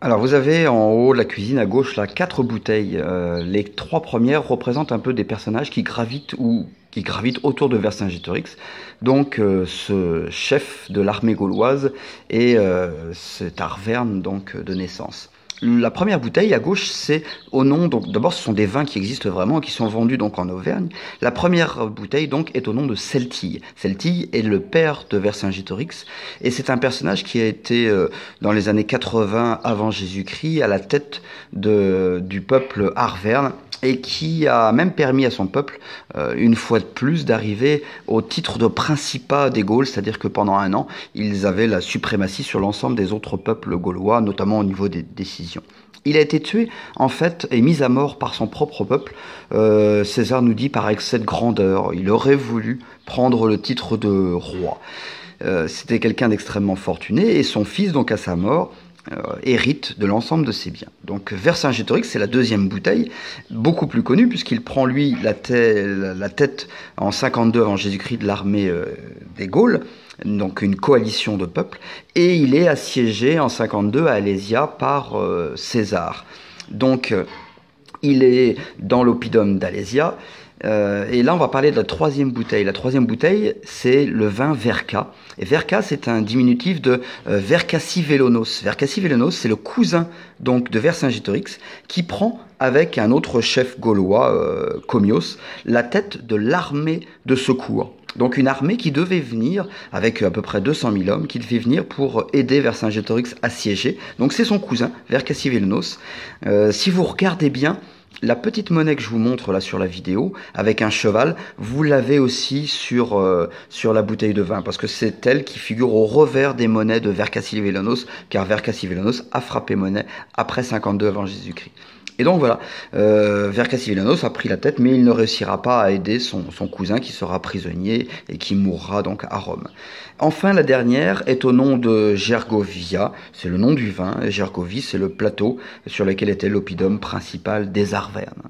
Alors vous avez en haut de la cuisine à gauche là quatre bouteilles. Les trois premières représentent un peu des personnages qui gravitent autour de Vercingétorix. Donc ce chef de l'armée gauloise et cet Arverne donc de naissance. La première bouteille à gauche, c'est au nom, donc d'abord ce sont des vins qui existent vraiment, qui sont vendus donc en Auvergne. La première bouteille donc est au nom de Celtille. Celtille est le père de Vercingétorix et c'est un personnage qui a été dans les années 80 avant Jésus-Christ à la tête du peuple arverne et qui a même permis à son peuple, une fois de plus, d'arriver au titre de principat des Gaules, c'est-à-dire que pendant un an, ils avaient la suprématie sur l'ensemble des autres peuples gaulois, notamment au niveau des décisions. Il a été tué, en fait, et mis à mort par son propre peuple. César nous dit par excès de grandeur. Il aurait voulu prendre le titre de roi. C'était quelqu'un d'extrêmement fortuné, et son fils, donc à sa mort, hérite de l'ensemble de ses biens. Donc Vercingétorix, c'est la deuxième bouteille, beaucoup plus connue, puisqu'il prend lui la tête en 52 avant Jésus-Christ de l'armée des Gaules, donc une coalition de peuples, et il est assiégé en 52 à Alésia par César. Donc il est dans l'oppidum d'Alésia. Et là, on va parler de la troisième bouteille. La troisième bouteille, c'est le vin Verca. Et Verca, c'est un diminutif de Vercassivelonos. Vercassivelonos, c'est le cousin donc de Vercingétorix qui prend avec un autre chef gaulois, Comios, la tête de l'armée de secours. Donc une armée qui devait venir, avec à peu près 200 000 hommes, qui devait venir pour aider Vercingétorix assiégé. Donc c'est son cousin, Vercassivelonos. Si vous regardez bien, la petite monnaie que je vous montre là sur la vidéo, avec un cheval, vous l'avez aussi sur la bouteille de vin, parce que c'est elle qui figure au revers des monnaies de Vercassivelonos, car Vercassivelonos a frappé monnaie après 52 avant Jésus-Christ. Et donc voilà, Vercassivelonos a pris la tête, mais il ne réussira pas à aider son cousin qui sera prisonnier et qui mourra donc à Rome. Enfin, la dernière est au nom de Gergovia, c'est le nom du vin. Gergovie, c'est le plateau sur lequel était l'oppidum principal des Arvernes.